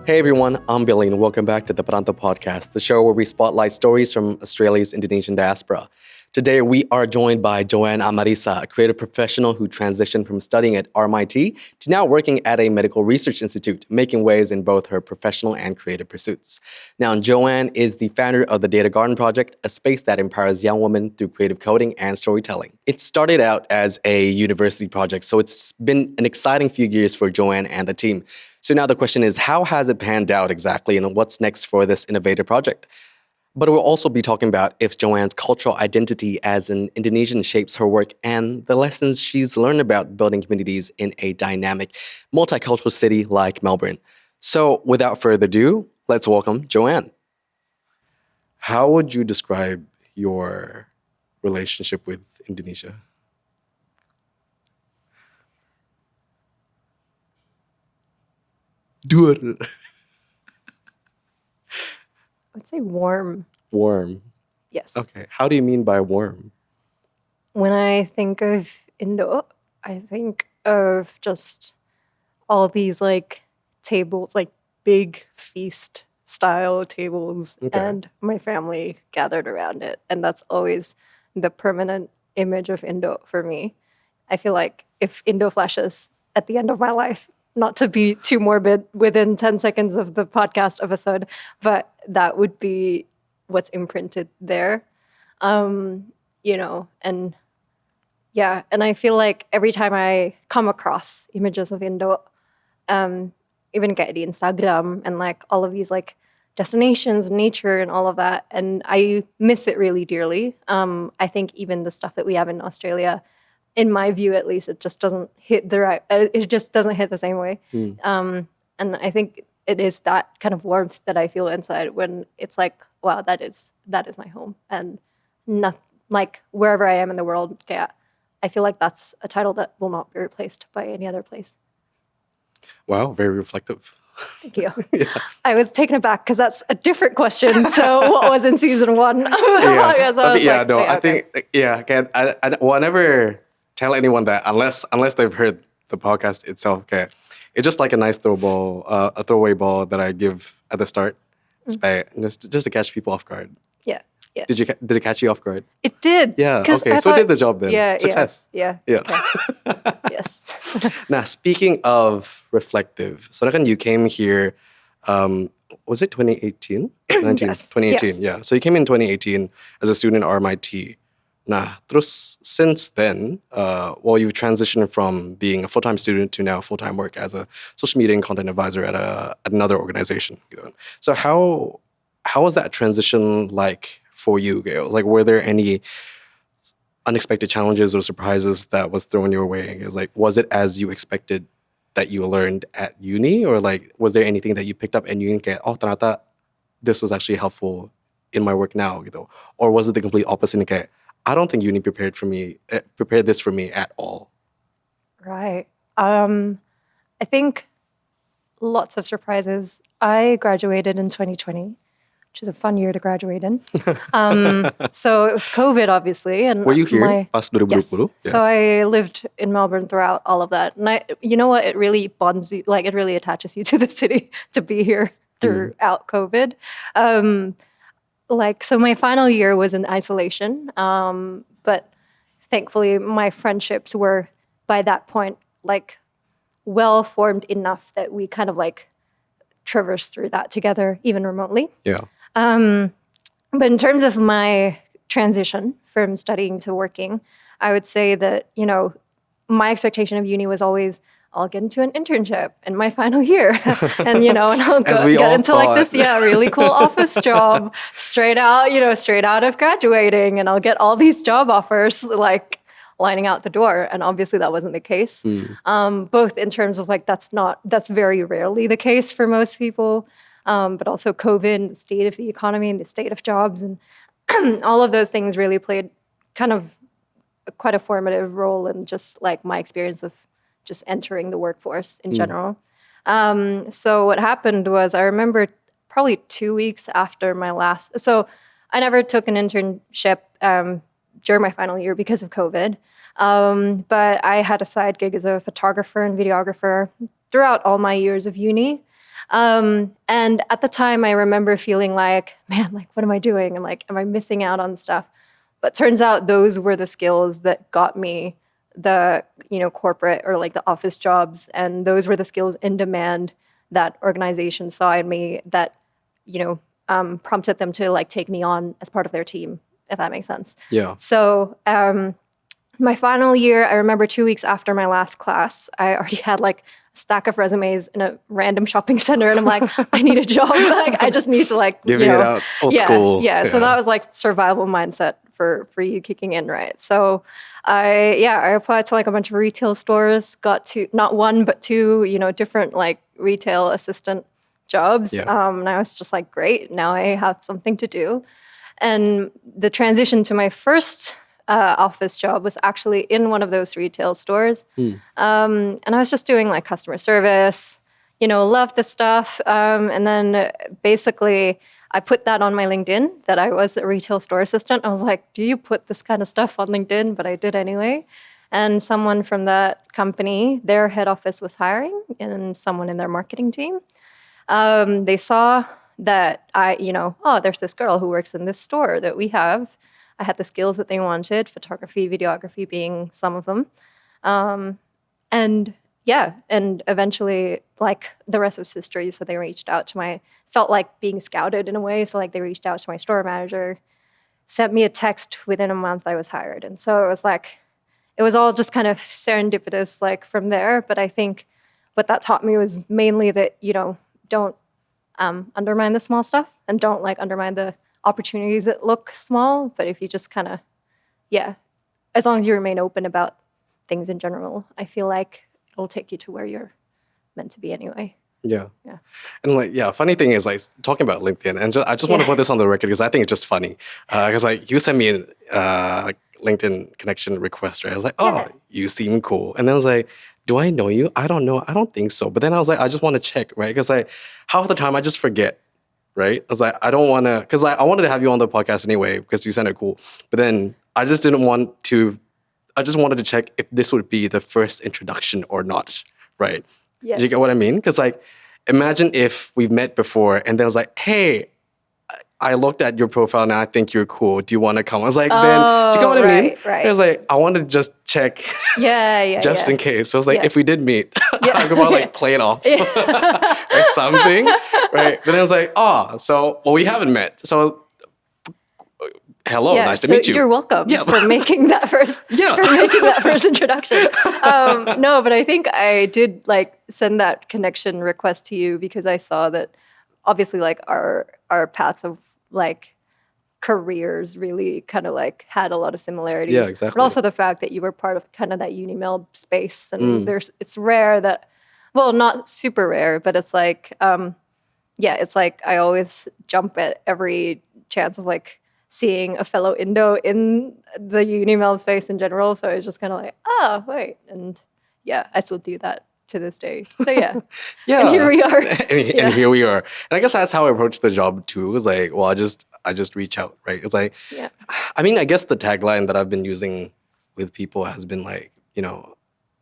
Hey everyone, I'm Billy and welcome back to the Perantau Podcast, the show where we spotlight stories from Australia's Indonesian diaspora. Today we are joined by Joanne Amarisa, a creative professional who transitioned from studying at RMIT to now working at a medical research institute, making waves in both her professional and creative pursuits. Now, Joanne is the founder of the Data Garden Project, a space that empowers young women through creative coding and storytelling. It started out as a university project, so it's been an exciting few years for Joanne and the team. So now the question is, how has it panned out exactly and what's next for this innovative project? But we'll also be talking about if Joanne's cultural identity as an Indonesian shapes her work and the lessons she's learned about building communities in a dynamic, multicultural city like Melbourne. So without further ado, let's welcome Joanne. How would you describe your relationship with Indonesia? Do it. I'd say warm. Warm. Yes. Okay. How do you mean by warm? When I think of Indo, I think of just all these like tables, like big feast style tables, and my family gathered around it. And that's always the permanent image of Indo for me. I feel like if Indo flashes at the end of my life, not to be too morbid within 10 seconds of the podcast episode, but that would be what's imprinted there. And I feel like every time I come across images of Indo, even kayak di Instagram and like all of these like destinations, nature and all of that, and I miss it really dearly. I think even the stuff that we have in Australia, in my view, at least, it just doesn't hit it just doesn't hit the same way. And I think it is that kind of warmth that I feel inside when it's like, wow, that is my home. And not like wherever I am in the world, I feel like that's a title that will not be replaced by any other place. Wow, very reflective. Thank you. Yeah. I was taken aback because that's a different question to what was in season one. I never tell anyone that unless they've heard the podcast itself. Okay, it's just like a nice a throwaway ball that I give at the start, just to catch people off guard. Yeah, yeah. Did it catch you off guard? It did. Yeah. Okay. So it did the job then. Yeah. Success. Yeah. Yeah. Okay. Yes. Now, speaking of reflective, so you came here. Was it 2018? 19? Yes. 2018. Yes. Yeah. So you came in 2018 as a student at RMIT. Nah, since then, you've transitioned from being a full-time student to now full-time work as a social media and content advisor at another organization. So how was that transition like for you, Gail? Like, were there any unexpected challenges or surprises that was thrown your way? Was it as you expected that you learned at uni, or like was there anything that you picked up and you didn't get? Oh, ternyata this was actually helpful in my work now, or was it the complete opposite? Okay, I don't think uni prepared this for me at all. Right. I think lots of surprises. I graduated in 2020, which is a fun year to graduate in. So it was COVID, obviously. And were you here pas 2020? Yes. Yeah. So I lived in Melbourne throughout all of that. And you know what? It really bonds you, like it really attaches you to the city to be here throughout COVID. So my final year was in isolation, but thankfully my friendships were by that point like well formed enough that we kind of like traversed through that together, even remotely. Yeah. But in terms of my transition from studying to working, I would say that my expectation of uni was always, I'll get into an internship in my final year, and I'll get into like this really cool office job straight out of graduating, and I'll get all these job offers like lining out the door. And obviously that wasn't the case. Both in terms of like that's very rarely the case for most people, but also COVID, the state of the economy, and the state of jobs, and all of those things really played kind of quite a formative role in just like my experience of just entering the workforce in general. So what happened was I remember probably 2 weeks after so I never took an internship during my final year because of COVID. But I had a side gig as a photographer and videographer throughout all my years of uni. And at the time, I remember feeling like, man, like, what am I doing? And like, am I missing out on stuff? But turns out those were the skills that got me the, corporate or like the office jobs. And those were the skills in demand that organizations saw in me that, prompted them to like take me on as part of their team, if that makes sense. Yeah. So my final year, I remember 2 weeks after my last class, I already had like a stack of resumes in a random shopping center. And I'm like, I need a job. Like, I just need to like, Giving it out old school. Yeah. So that was like survival mindset for you kicking in, right? So I applied to like a bunch of retail stores, got to not one, but two, different like retail assistant jobs. Yeah. And I was just like, great, now I have something to do. And the transition to my first office job was actually in one of those retail stores. And I was just doing like customer service, loved the stuff. And then basically I put that on my LinkedIn that I was a retail store assistant. I was like, do you put this kind of stuff on LinkedIn? But I did anyway. And someone from that company, their head office was hiring and someone in their marketing team. They saw that there's this girl who works in this store that we have. I had the skills that they wanted, photography, videography being some of them. And eventually, like, the rest was history. So they reached out to felt like being scouted in a way. So like they reached out to my store manager, sent me a text. Within a month, I was hired. And so it was all just kind of serendipitous, like, from there. But I think what that taught me was mainly that, don't undermine the small stuff and don't like undermine the opportunities that look small. But if you just kind of, as long as you remain open about things in general, I feel like it'll take you to where you're meant to be anyway. Yeah. Yeah. And like, funny thing is like talking about LinkedIn, and I just want to put this on the record because I think it's just funny. Because like you sent me a LinkedIn connection request, right? I was like, oh, you seem cool. And then I was like, do I know you? I don't know. I don't think so. But then I was like, I just want to check, right? Because like half the time I just forget, right? I was like, I don't want to, because I wanted to have you on the podcast anyway because you sounded cool. But then I just didn't want to, I just wanted to check if this would be the first introduction or not, right? Yes. Do you get what I mean? Because like, imagine if we've met before and then I was like, hey, I looked at your profile and I think you're cool. Do you want to come? I was like, then, do you get what I mean? Right. I was like, I wanted to just check just in case. So I was like, if we did meet, I could probably like play it off or something, right? But then I was like, we haven't met. So hello, nice to meet you. You're welcome for making that first introduction. No, but I think I did like send that connection request to you because I saw that obviously like our paths of like careers really kind of like had a lot of similarities. Yeah, exactly. But also the fact that you were part of kind of that Unimel space, and it's rare that, well, not super rare, but it's like, it's like I always jump at every chance of like seeing a fellow Indo in the Unimel space in general. So it's just kind of like, oh, wait. And I still do that to this day. So and here we are. and here we are. And I guess that's how I approached the job too. It was like, well, I just reach out, right? It's like, I mean, I guess the tagline that I've been using with people has been like,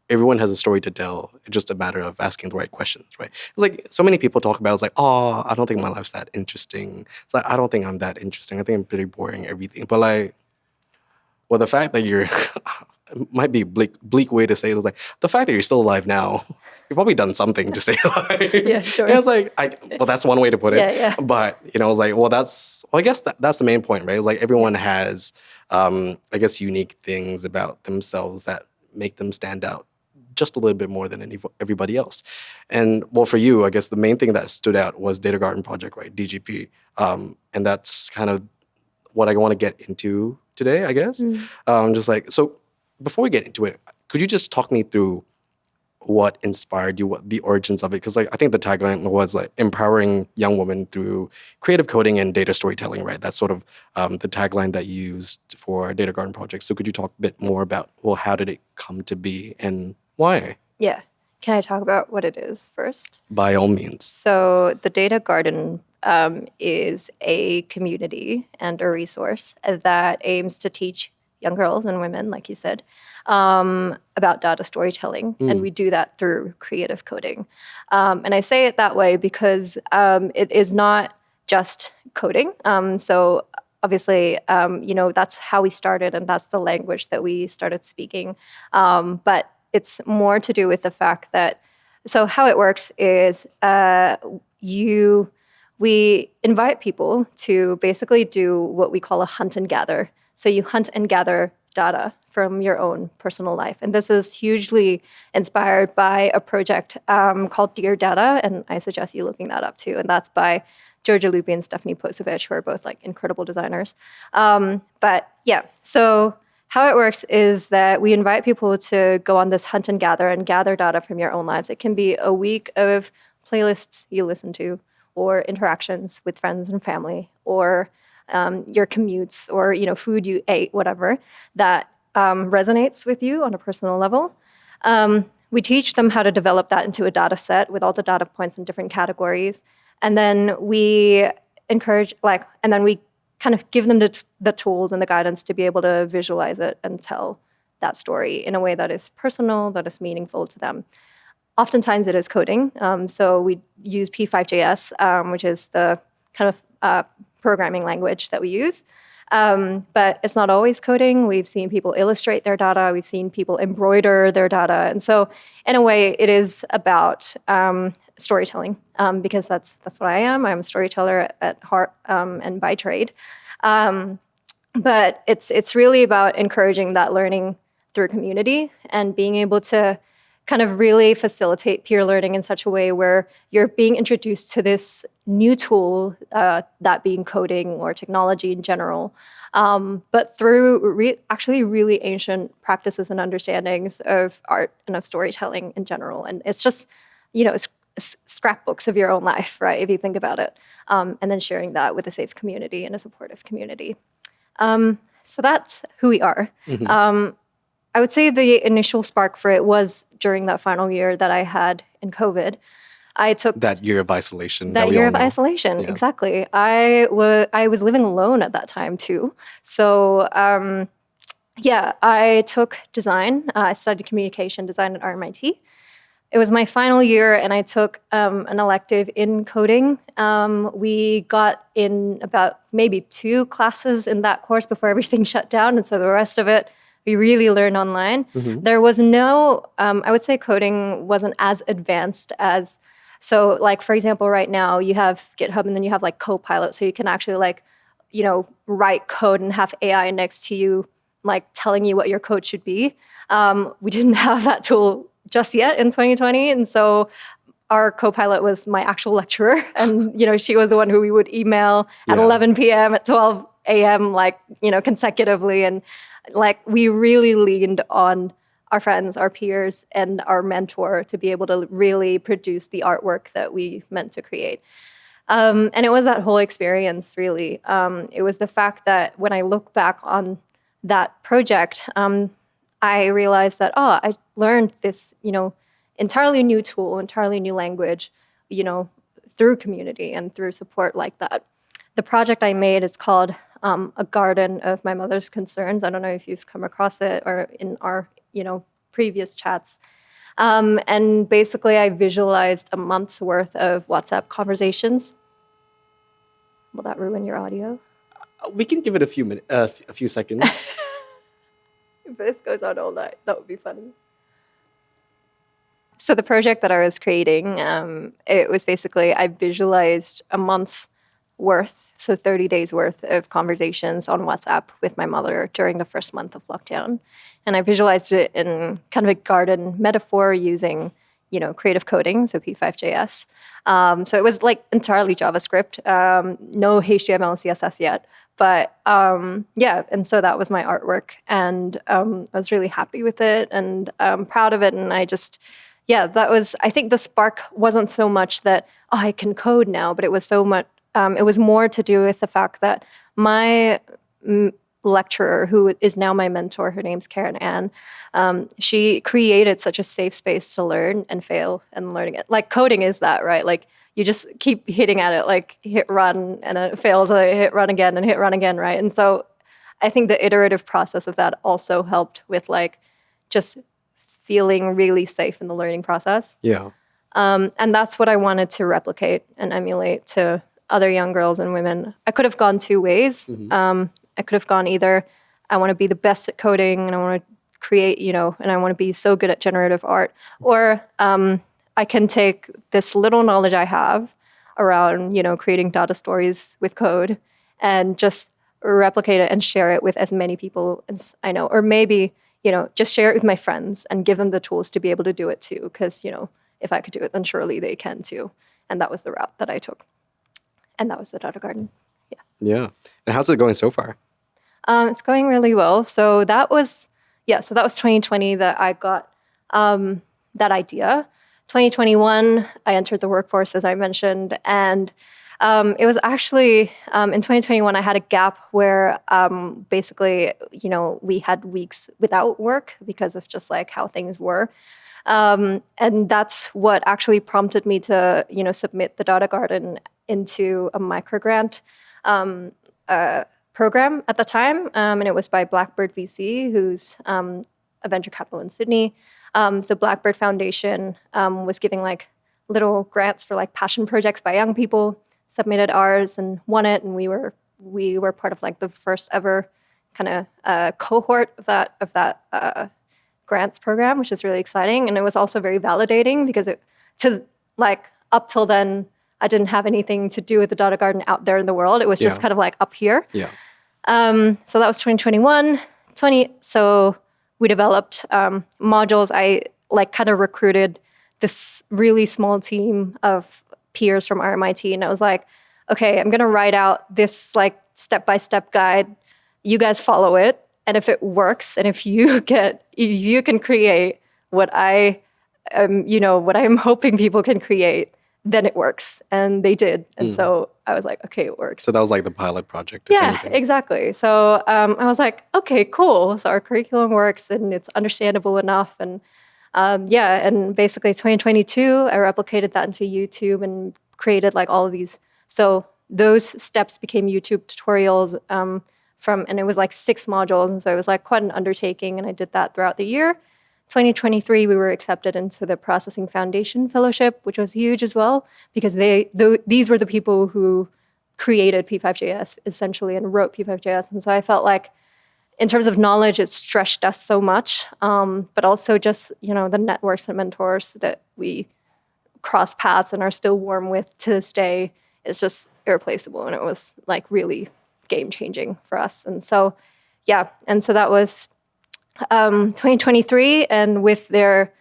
everyone has a story to tell. It's just a matter of asking the right questions, right? It's like so many people talk about, it's like, oh, I don't think my life's that interesting. It's like, I don't think I'm that interesting. I think I'm pretty boring, everything. But like, well, the fact that you're, it might be a bleak way to say it, was like, the fact that you're still alive now, you've probably done something to stay alive. Yeah, sure. And it's like, that's one way to put it. Yeah. But, I was like, well, I guess that's the main point, right? It's like everyone has, I guess, unique things about themselves that make them stand out just a little bit more than everybody else. And well, for you, I guess the main thing that stood out was Data Garden Project, right? DGP. And that's kind of what I want to get into today, I guess. Just like, so before we get into it, could you just talk me through what inspired you, what the origins of it? Because like I think the tagline was like empowering young women through creative coding and data storytelling, right? That's sort of the tagline that you used for Data Garden Project. So could you talk a bit more about, well, how did it come to be and why? Yeah. Can I talk about what it is first? By all means. So the Data Garden is a community and a resource that aims to teach young girls and women, like you said, about data storytelling. And we do that through creative coding. And I say it that way because it is not just coding. So obviously, that's how we started and that's the language that we started speaking. But it's more to do with the fact that, so how it works is we invite people to basically do what we call a hunt and gather. So you hunt and gather data from your own personal life. And this is hugely inspired by a project called Dear Data. And I suggest you looking that up too. And that's by Georgia Lupi and Stephanie Posevich, who are both like incredible designers. But yeah, so how it works is that we invite people to go on this hunt and gather data from your own lives. It can be a week of playlists you listen to, or interactions with friends and family, or your commutes, or food you ate, whatever that resonates with you on a personal level. We teach them how to develop that into a data set with all the data points in different categories, and then we encourage, and then we kind of give them the tools and the guidance to be able to visualize it and tell that story in a way that is personal, that is meaningful to them. Oftentimes it is coding. So we use P5JS, which is the kind of programming language that we use. But it's not always coding. We've seen people illustrate their data. We've seen people embroider their data. And so in a way, it is about storytelling, because that's what I am. I'm a storyteller at heart and by trade. But it's really about encouraging that learning through community and being able to kind of really facilitate peer learning in such a way where you're being introduced to this new tool, that being coding or technology in general, but through actually really ancient practices and understandings of art and of storytelling in general. And it's just, it's scrapbooks of your own life, right, if you think about it, and then sharing that with a safe community and a supportive community. So that's who we are. Mm-hmm. I would say the initial spark for it was during that final year that I had in COVID. I took that year of isolation. That year of isolation, yeah. Exactly. I was living alone at that time too. So I took design. I studied communication design at RMIT. It was my final year, and I took an elective in coding. We got in about maybe 2 classes in that course before everything shut down, and so the rest of it we really learned online. Mm-hmm. There was no, I would say coding wasn't as advanced as, so like, for example, right now you have GitHub and then you have like Copilot. So you can actually write code and have AI next to you, like telling you what your code should be. We didn't have that tool just yet in 2020. And so our Copilot was my actual lecturer. And, she was the one who we would email at 11 p.m., at 12 a.m., consecutively. And we really leaned on our friends, our peers, and our mentor to be able to really produce the artwork that we meant to create. And it was that whole experience, really. It was the fact that when I look back on that project, I realized that, I learned this, entirely new tool, entirely new language, through community and through support like that. The project I made is called A Garden of My Mother's Concerns. I don't know if you've come across it or in our, previous chats. And basically I visualized a month's worth of WhatsApp conversations. Will that ruin your audio? We can give it a few seconds. If this goes on all night, that would be funny. So the project that I was creating, it was basically, I visualized a month's worth, so 30 days worth of conversations on WhatsApp with my mother during the first month of lockdown. And I visualized it in kind of a garden metaphor using, creative coding, so P5JS. So it was like entirely JavaScript, no HTML and CSS yet. But and so that was my artwork. And I was really happy with it and proud of it. And I just, that was, I think the spark wasn't so much that, I can code now, but it was so much, it was more to do with the fact that my lecturer, who is now my mentor, her name's Karen Ann, she created such a safe space to learn and fail and learning it. Like coding is that, right? Like you just keep hitting at it, like hit run and then it fails, and hit run again and hit run again, right? And so I think the iterative process of that also helped with like just feeling really safe in the learning process. Yeah. And that's what I wanted to replicate and emulate to other young girls and women. I could have gone two ways. I could have gone either, I want to be the best at coding and I want to create, and I want to be so good at generative art, or I can take this little knowledge I have around, creating data stories with code and just replicate it and share it with as many people as I know, or maybe, just share it with my friends and give them the tools to be able to do it too. Because, if I could do it, then surely they can too. And that was the route that I took. And that was the Data Garden. Yeah. Yeah. And how's it going so far? It's going really well. So that was 2020 that I got that idea. 2021, I entered the workforce, as I mentioned. And it was actually in 2021, I had a gap where basically, we had weeks without work because of just like how things were. And that's what actually prompted me to, submit the Data Garden into a microgrant program at the time. And it was by Blackbird VC, who's a venture capital in Sydney. So Blackbird Foundation was giving like little grants for like passion projects by young people, submitted ours and won it. And we were part of like the first ever kind of cohort of that grants program, which is really exciting. And it was also very validating because up till then, I didn't have anything to do with the Data Garden out there in the world. It was just kind of like up here. Yeah. So that was 2021. So we developed modules. I like kind of recruited this really small team of peers from RMIT. And I was like, okay, I'm going to write out this like step-by-step guide. You guys follow it. And if it works, and if you can create what I am hoping people can create, then it works. And they did. And so I was like, okay, it works. So that was like the pilot project. Yeah, exactly. So I was like, okay, cool. So our curriculum works and it's understandable enough. And and basically 2022, I replicated that into YouTube and created like all of these. So those steps became YouTube tutorials and it was like 6 modules. And so it was like quite an undertaking. And I did that throughout the year. 2023, we were accepted into the Processing Foundation Fellowship, which was huge as well, because these were the people who created P5JS essentially and wrote P5JS. And so I felt like in terms of knowledge, it stretched us so much, but also just, the networks and mentors that we cross paths and are still warm with to this day is just irreplaceable. And it was like really game-changing for us. And so, that was 2023, and with their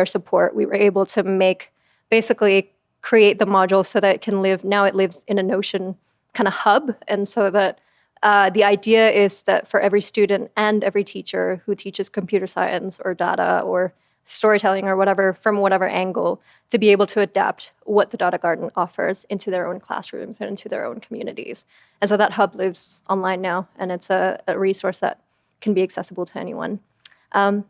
support, we were able to basically create the module so that it lives in a Notion kind of hub. And so that the idea is that for every student and every teacher who teaches computer science or data or storytelling or whatever, from whatever angle, to be able to adapt what the Data Garden offers into their own classrooms and into their own communities. And so that hub lives online now, and it's a resource that can be accessible to anyone. And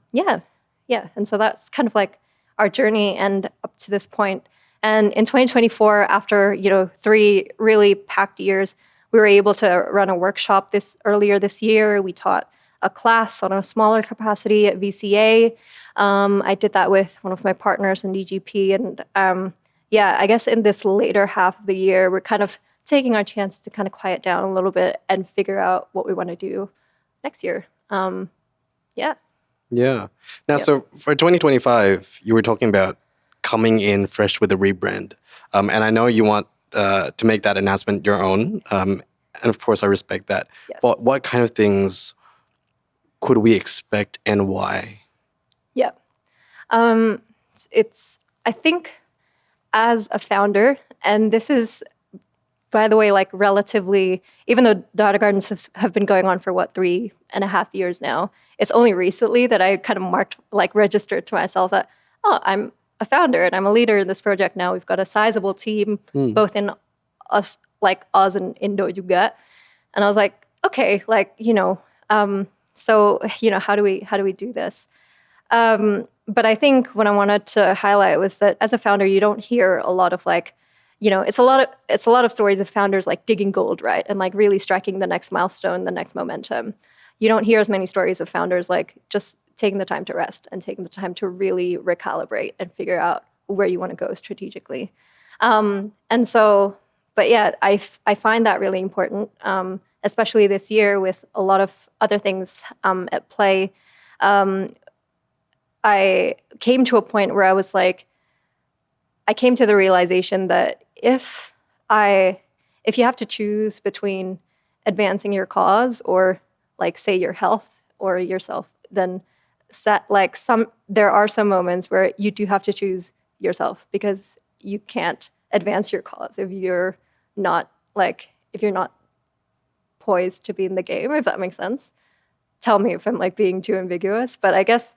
so that's kind of like our journey and up to this point. And in 2024, after 3 really packed years, we were able to run a workshop earlier this year. We taught a class on a smaller capacity at VCA. I did that with one of my partners in DGP. And I guess in this later half of the year, we're kind of taking our chance to kind of quiet down a little bit and figure out what we want to do next year. Now, so for 2025, you were talking about coming in fresh with a rebrand. And I know you want to make that announcement your own. And of course, I respect that. Yes. But what kind of things could we expect and why? Yeah. I think as a founder, and this is, by the way, like relatively, even though Data Gardens have been going on for 3.5 years now, it's only recently that I kind of registered to myself that, I'm a founder and I'm a leader in this project now. We've got a sizable team, both in Oz and Indo juga. And I was like, okay, so, how do we do this? But I think what I wanted to highlight was that as a founder, you don't hear a lot of it's a lot of stories of founders like digging gold, right? And like really striking the next milestone, the next momentum. You don't hear as many stories of founders like just taking the time to rest and taking the time to really recalibrate and figure out where you want to go strategically. And so, but yeah, I find that really important, especially this year with a lot of other things at play. I came to a point where I came to the realization that if you have to choose between advancing your cause or like say your health or yourself, then there are some moments where you do have to choose yourself because you can't advance your cause if you're not poised to be in the game, if that makes sense. Tell me if I'm like being too ambiguous, but I guess,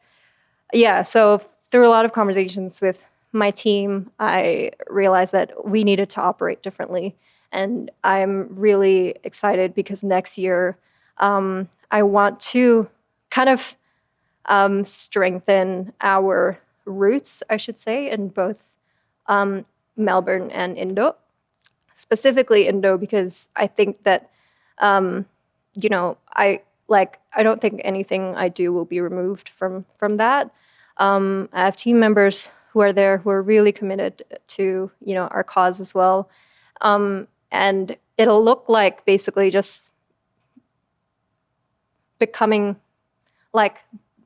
yeah. So through a lot of conversations with my team, I realized that we needed to operate differently. And I'm really excited because next year I want to kind of strengthen our roots, I should say, in both Melbourne and Indo. Specifically Indo because I think that, I don't think anything I do will be removed from that. I have team members who are there who are really committed to, our cause as well. And it'll look like basically just becoming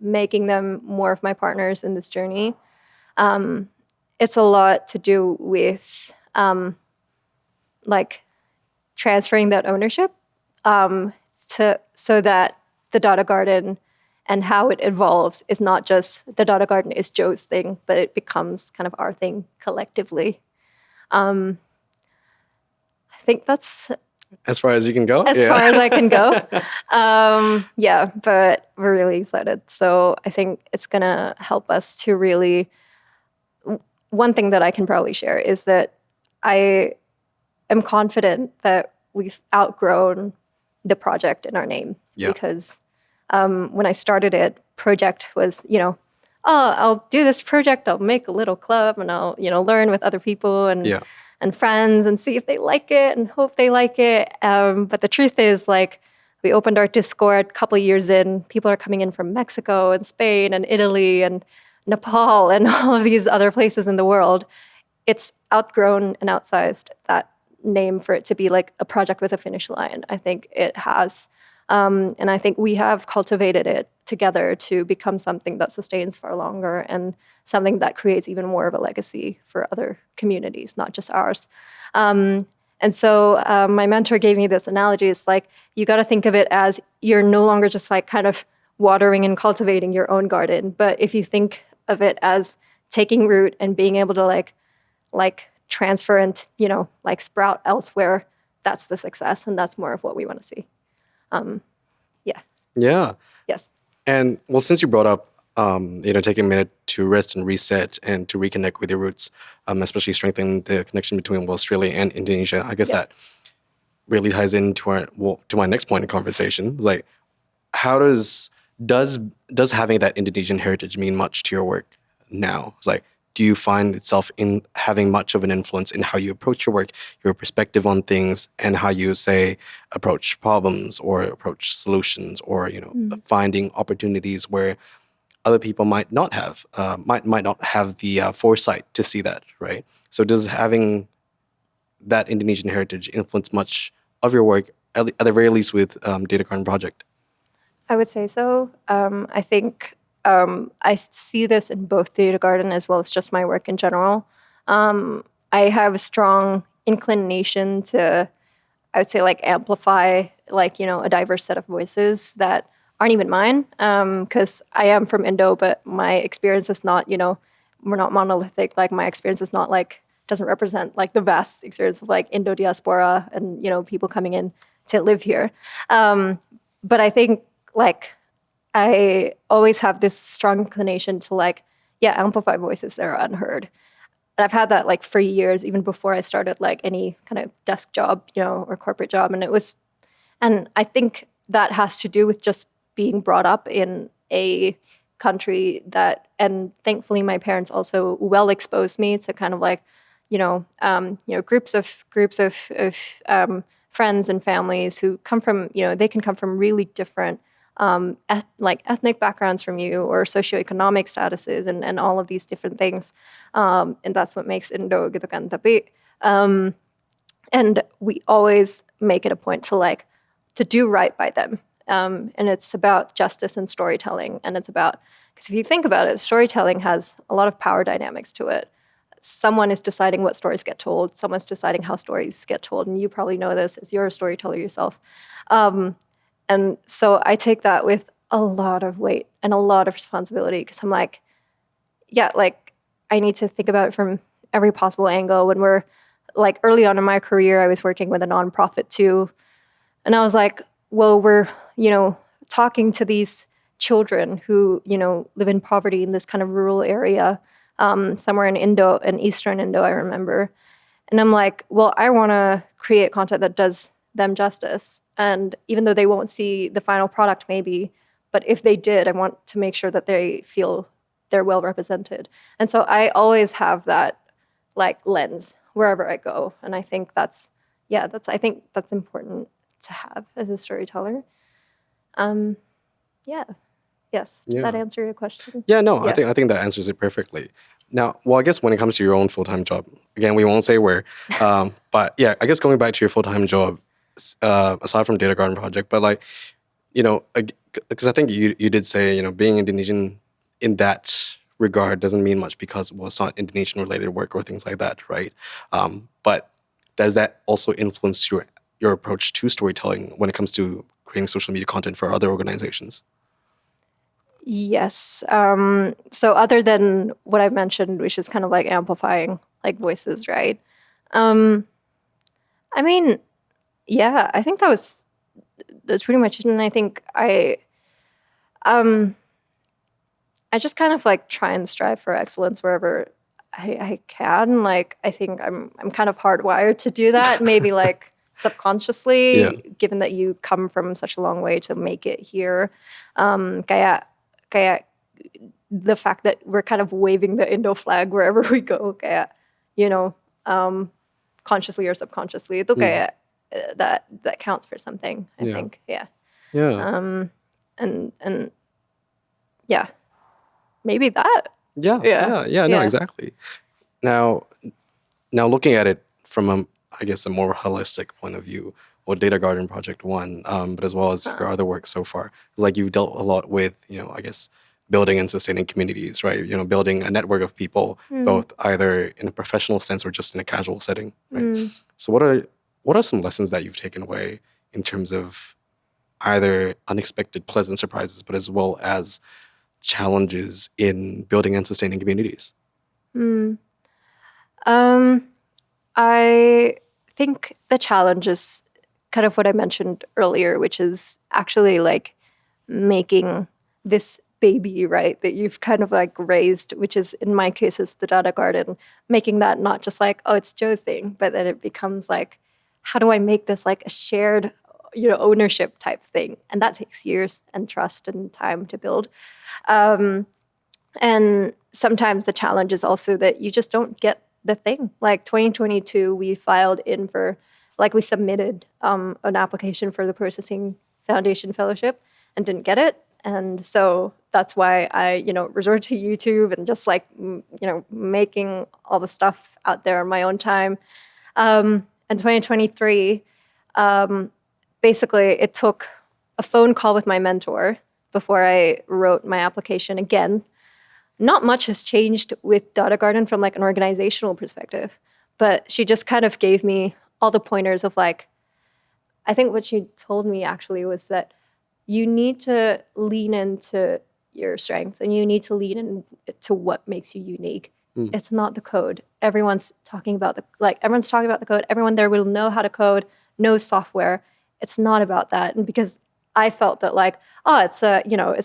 making them more of my partners in this journey. It's a lot to do with transferring that ownership so that the Data Garden and how it evolves is not just the Data Garden is Joe's thing, but it becomes kind of our thing collectively. I think that's as far as you can go. As far as I can go. Yeah, but we're really excited. So I think it's gonna help us to really. One thing that I can probably share is that I am confident that we've outgrown the project in our name because when I started it, project was, I'll do this project, I'll make a little club and I'll, learn with other people and friends and see if they like it and hope they like it. But the truth is we opened our Discord a couple of years in, people are coming in from Mexico and Spain and Italy and Nepal and all of these other places in the world. It's outgrown and outsized that name for it to be like a project with a finish line. I think it has. And I think we have cultivated it together to become something that sustains far longer and something that creates even more of a legacy for other communities, not just ours. And so my mentor gave me this analogy. It's you got to think of it as you're no longer just kind of watering and cultivating your own garden. But if you think of it as taking root and being able to transfer and, sprout elsewhere, that's the success. And that's more of what we want to see. Yeah. Yeah. Yes. And well, since you brought up, taking a minute to rest and reset and to reconnect with your roots, especially strengthening the connection between Australia and Indonesia, I guess that really ties into to my next point of conversation. How does having that Indonesian heritage mean much to your work now? It's do you find itself in having much of an influence in how you approach your work, your perspective on things, and how you approach problems or approach solutions, or finding opportunities where other people might not have the foresight to see that, right? So does having that Indonesian heritage influence much of your work, at the very least with Data Garden Project? I would say so. I think I see this in both Data Garden as well as just my work in general. I have a strong inclination to, I would say, amplify, a diverse set of voices that aren't even mine. Because I am from Indo, but my experience is not, we're not monolithic. My experience is not doesn't represent the vast experience of Indo diaspora and, people coming in to live here. But I think I always have this strong inclination to amplify voices that are unheard. And I've had that for years, even before I started any kind of desk job, or corporate job. And I think that has to do with just being brought up in a country and thankfully my parents also well exposed me to kind of groups of friends and families who come from, they can come from really different ethnic backgrounds from you, or socioeconomic statuses, and all of these different things. And that's what makes Indo gitu kan. Tapi and we always make it a point to do right by them. And it's about justice and storytelling. And it's about, because if you think about it, storytelling has a lot of power dynamics to it. Someone is deciding what stories get told. Someone's deciding how stories get told. And you probably know this as you're a storyteller yourself. And so I take that with a lot of weight and a lot of responsibility, because I'm like, I need to think about it from every possible angle. When we're early on in my career, I was working with a nonprofit too. And I was like, well, we're, talking to these children who, live in poverty in this kind of rural area, somewhere in Eastern Indo, I remember. And I'm like, well, I want to create content that does them justice. And even though they won't see the final product maybe, but if they did, I want to make sure that they feel they're well represented. And so I always have that lens wherever I go. And I think that's important to have as a storyteller. Yes. Does that answer your question? Yeah, no, Yes. I think that answers it perfectly. Now, well, I guess when it comes to your own full-time job, again, we won't say where, but yeah, I guess going back to your full-time job, aside from Data Garden Project, but because I think you did say, being Indonesian in that regard doesn't mean much, because, well, it's not Indonesian related work or things like that, right? But does that also influence your approach to storytelling when it comes to creating social media content for other organizations? Yes. So other than what I've mentioned, which is kind of amplifying voices, right? I mean, yeah, I think that's pretty much it. And I think I just kind of try and strive for excellence wherever I can. I think I'm kind of hardwired to do that. Maybe subconsciously, Yeah. given that you come from such a long way to make it here. Kaya the fact that we're kind of waving the Indo flag wherever we go, kaya, consciously or subconsciously, itu kaya that counts for something, I think. Yeah. Yeah. And yeah, maybe that. Yeah. No, exactly. Now looking at it from a more holistic point of view, or Data Garden Project One, but as well as your other work so far, you've dealt a lot with, building and sustaining communities, right? Building a network of people, both either in a professional sense or just in a casual setting, right? So what are some lessons that you've taken away in terms of either unexpected pleasant surprises, but as well as challenges in building and sustaining communities? I think the challenge is kind of what I mentioned earlier, which is actually making this baby, right, that you've kind of raised, which is, in my case, is the Data Garden, making that not just oh, it's Joe's thing, but that it becomes how do I make this a shared, ownership type thing? And that takes years and trust and time to build. And sometimes the challenge is also that you just don't get the thing. 2022, we filed in for, we submitted an application for the Processing Foundation Fellowship and didn't get it. And so that's why I, resort to YouTube and just making all the stuff out there on my own time. In 2023, basically it took a phone call with my mentor before I wrote my application again. Not much has changed with Data Garden from an organizational perspective, but she just kind of gave me all the pointers of I think what she told me actually was that you need to lean into your strengths and you need to lean into what makes you unique. It's not the code. Everyone's talking about the code. Everyone there will know how to code, knows software. It's not about that. And because I felt that it's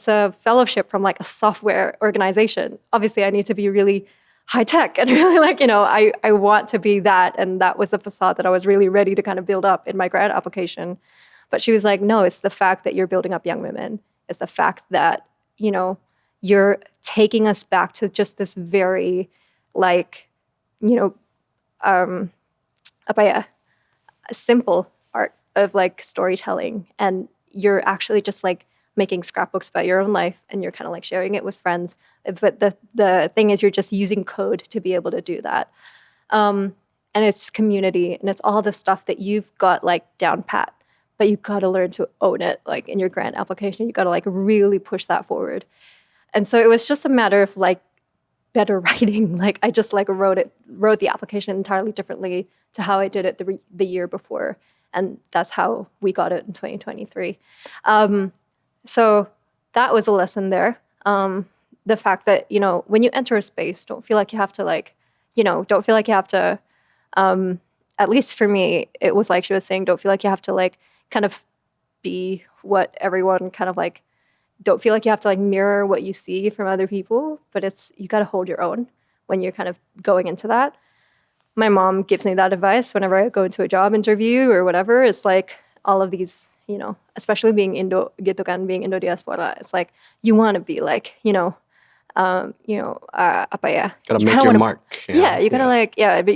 a fellowship from a software organization. Obviously I need to be really high tech and really I want to be that. And that was the facade that I was really ready to kind of build up in my grant application. But she was like, no, it's the fact that you're building up young women. It's the fact that, you're taking us back to just this very apa ya, a simple art of like storytelling, and you're actually just like making scrapbooks about your own life, and you're kind of like sharing it with friends. But the thing is, you're just using code to be able to do that. And it's community, and it's all the stuff that you've got like down pat, but you got to learn to own it. Like in your grant application, you got to like really push that forward. And so it was just a matter of like better writing. Like I just like wrote the application entirely differently to how I did it the year before, and that's how we got it in 2023. So that was a lesson there. The fact that, you know, when you enter a space, don't feel like you have to like, you know, don't feel like you have to, at least for me, it was like she was saying, don't feel like you have to like kind of be what everyone kind of like, don't feel like you have to like mirror what you see from other people, but you got to hold your own when you're kind of going into that. My mom gives me that advice whenever I go into a job interview or whatever. It's like all of these, you know, especially being Indo gitu kan, being Indo diaspora, it's like you want to be like, apa ya? Gotta make your mark. Yeah, you gotta but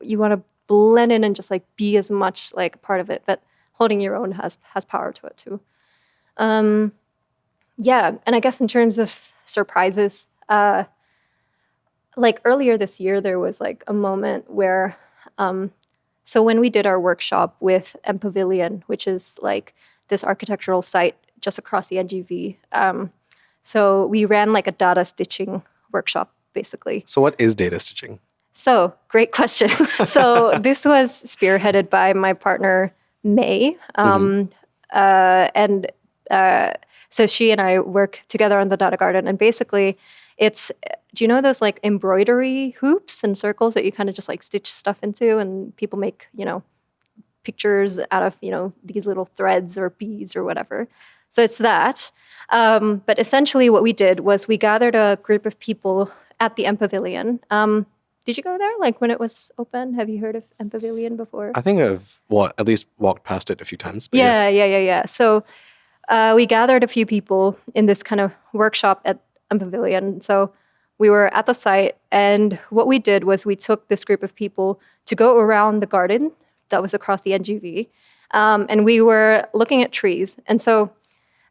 you want to blend in and just like be as much like part of it, but holding your own has power to it too. Yeah, and I guess in terms of surprises, like earlier this year, there was like a moment where, so when we did our workshop with M Pavilion, which is like this architectural site just across the NGV, so we ran like a data stitching workshop, basically. So what is data stitching? So great question. So this was spearheaded by my partner, May, and so she and I work together on the Data Garden, and basically it's, do you know those like embroidery hoops and circles that you kind of just like stitch stuff into, and people make, you know, pictures out of, you know, these little threads or beads or whatever. So it's that. But essentially what we did was we gathered a group of people at the M Pavilion. Did you go there, like when it was open? Have you heard of M Pavilion before? I think I've at least walked past it a few times. But Yeah, yes. yeah. So we gathered a few people in this kind of workshop at M Pavilion. So we were at the site, and what we did was we took this group of people to go around the garden that was across the NGV, and we were looking at trees. And so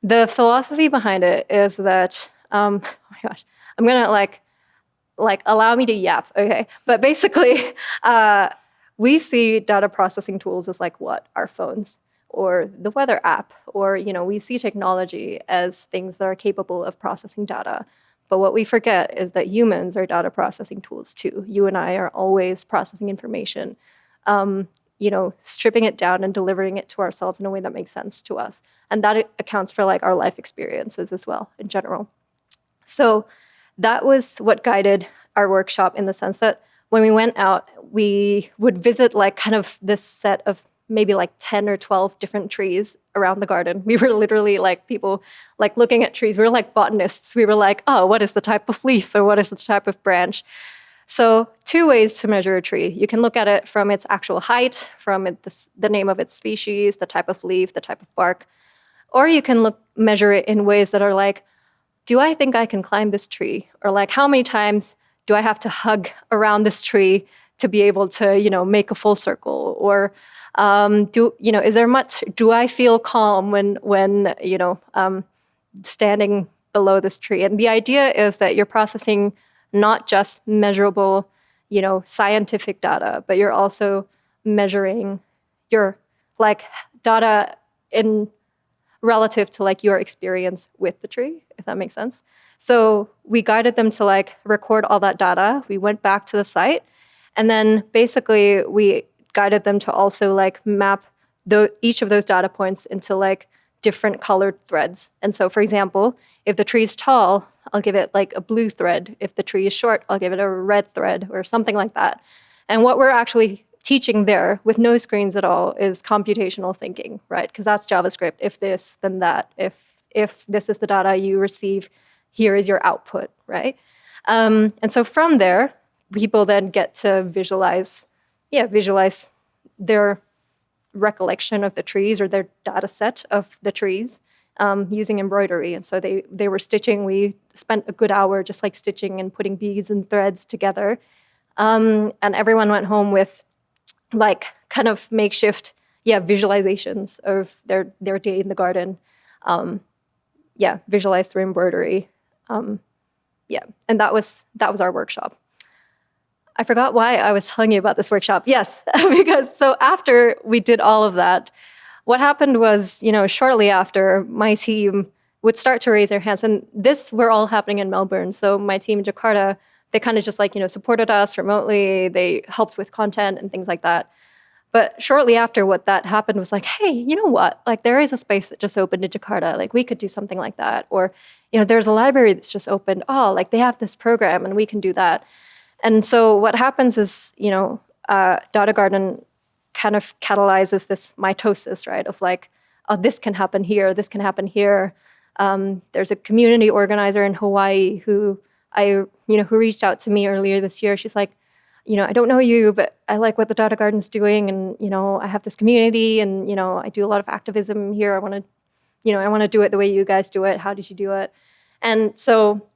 the philosophy behind it is that, oh my gosh, I'm gonna like allow me to yap, okay? But basically, we see data processing tools as like what? Our phones or the weather app, or, you know, we see technology as things that are capable of processing data. But what we forget is that humans are data processing tools too. You and I are always processing information, you know, stripping it down and delivering it to ourselves in a way that makes sense to us. And that accounts for like our life experiences as well in general. So that was what guided our workshop, in the sense that when we went out, we would visit like kind of this set of maybe like 10 or 12 different trees around the garden. We were literally like people like looking at trees. We were like botanists. We were like, oh, what is the type of leaf or what is the type of branch? So 2 ways to measure a tree. You can look at it from its actual height, from the name of its species, the type of leaf, the type of bark. Or you can measure it in ways that are like, do I think I can climb this tree? Or like, how many times do I have to hug around this tree to be able to, you know, make a full circle? Or do I feel calm when standing below this tree? And the idea is that you're processing not just measurable, you know, scientific data, but you're also measuring your like data in relative to like your experience with the tree, if that makes sense. So we guided them to like record all that data. We went back to the site, and then basically we guided them to also like map each of those data points into like different colored threads. And so, for example, if the tree is tall, I'll give it like a blue thread. If the tree is short, I'll give it a red thread or something like that. And what we're actually teaching there with no screens at all is computational thinking, right? Because that's JavaScript. If this, then that. If this is the data you receive, here is your output, right? And so from there, people then get to visualize their recollection of the trees or their data set of the trees using embroidery. And so they were stitching. We spent a good hour just like stitching and putting beads and threads together And everyone went home with like kind of makeshift, visualizations of their day in the garden. Visualized through embroidery. And that was our workshop. I forgot why I was telling you about this workshop. Yes, because so after we did all of that, what happened was, shortly after, my team would start to raise their hands. And this were all happening in Melbourne. So my team in Jakarta, they kind of just supported us remotely. They helped with content and things like that. But shortly after what that happened was like, hey, you know what? Like there is a space that just opened in Jakarta. Like we could do something like that. Or, there's a library that's just opened. Oh, like they have this program and we can do that. And so what happens is, Data Garden kind of catalyzes this mitosis, right? Of like, oh, this can happen here, this can happen here. There's a community organizer in Hawaii who reached out to me earlier this year. She's like, I don't know you, but I like what the Data Garden's doing, and I have this community, and I do a lot of activism here. I want to do it the way you guys do it. How did you do it? And so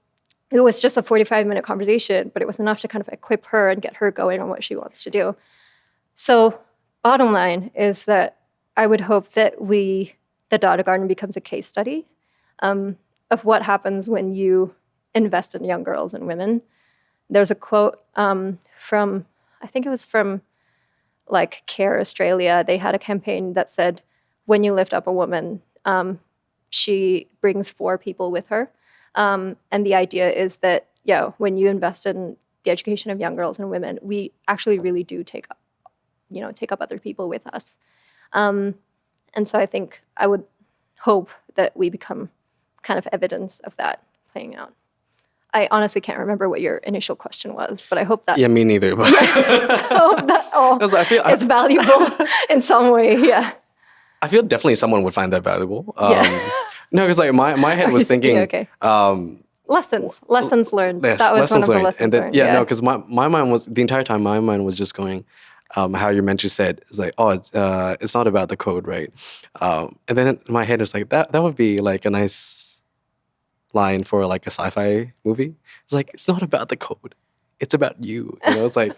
it was just a 45-minute conversation, but it was enough to kind of equip her and get her going on what she wants to do. So bottom line is that I would hope that the Data Garden becomes a case study of what happens when you invest in young girls and women. There's a quote from, I think it was from like Care Australia. They had a campaign that said, when you lift up a woman, she brings 4 people with her. And the idea is that, when you invest in the education of young girls and women, we actually really do take up other people with us. And so I think I would hope that we become kind of evidence of that playing out. I honestly can't remember what your initial question was, but I hope that... Yeah, me neither. But I hope that it's valuable in some way, yeah. I feel definitely someone would find that valuable. No, because like my head was thinking... Okay. Lessons learned. Yes, that was one of the learned. lessons and then, learned. No, because my mind was, the entire time, my mind was just going, how your mentor said, it's like, oh, it's not about the code, right? And then in my head is like, that would be like a nice line for like a sci-fi movie. It's like, it's not about the code. It's about you. It's like...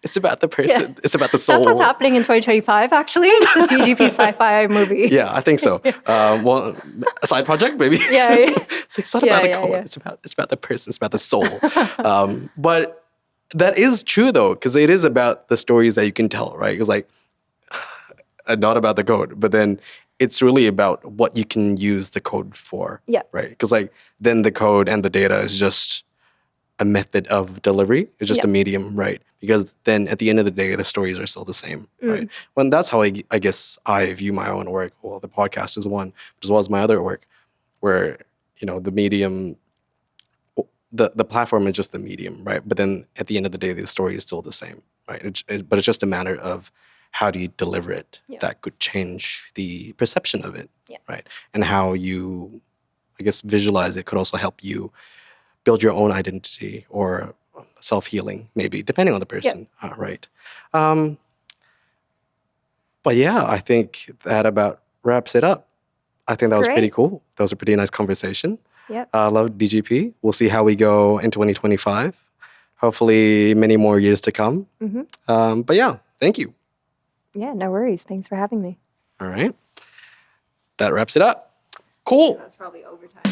It's about the person. Yeah. It's about the soul. That's what's happening in 2025, actually. It's a DGP sci-fi movie. Yeah, I think so. Well, a side project, maybe. Yeah. It's not about the code. Yeah. It's about the person. It's about the soul. But that is true, though, because it is about the stories that you can tell, right? Because like, not about the code, but then it's really about what you can use the code for. Yeah. Right? Because like, then the code and the data is just a method of delivery. It's just a medium, right? Because then at the end of the day, the stories are still the same, right? Well, that's how I guess I view my own work. Well, the podcast is one, as well as my other work, where, the medium, the platform is just the medium, right? But then at the end of the day, the story is still the same, right? But it's just a matter of how do you deliver it that could change the perception of it, right? And how you, I guess, visualize it could also help you build your own identity or self-healing, maybe, depending on the person, right? But yeah, I think that about wraps it up. I think that was pretty cool. That was a pretty nice conversation. Yep. I love DGP. We'll see how we go in 2025. Hopefully many more years to come. But yeah, thank you. Yeah, no worries. Thanks for having me. All right. That wraps it up. Cool. That's probably overtime.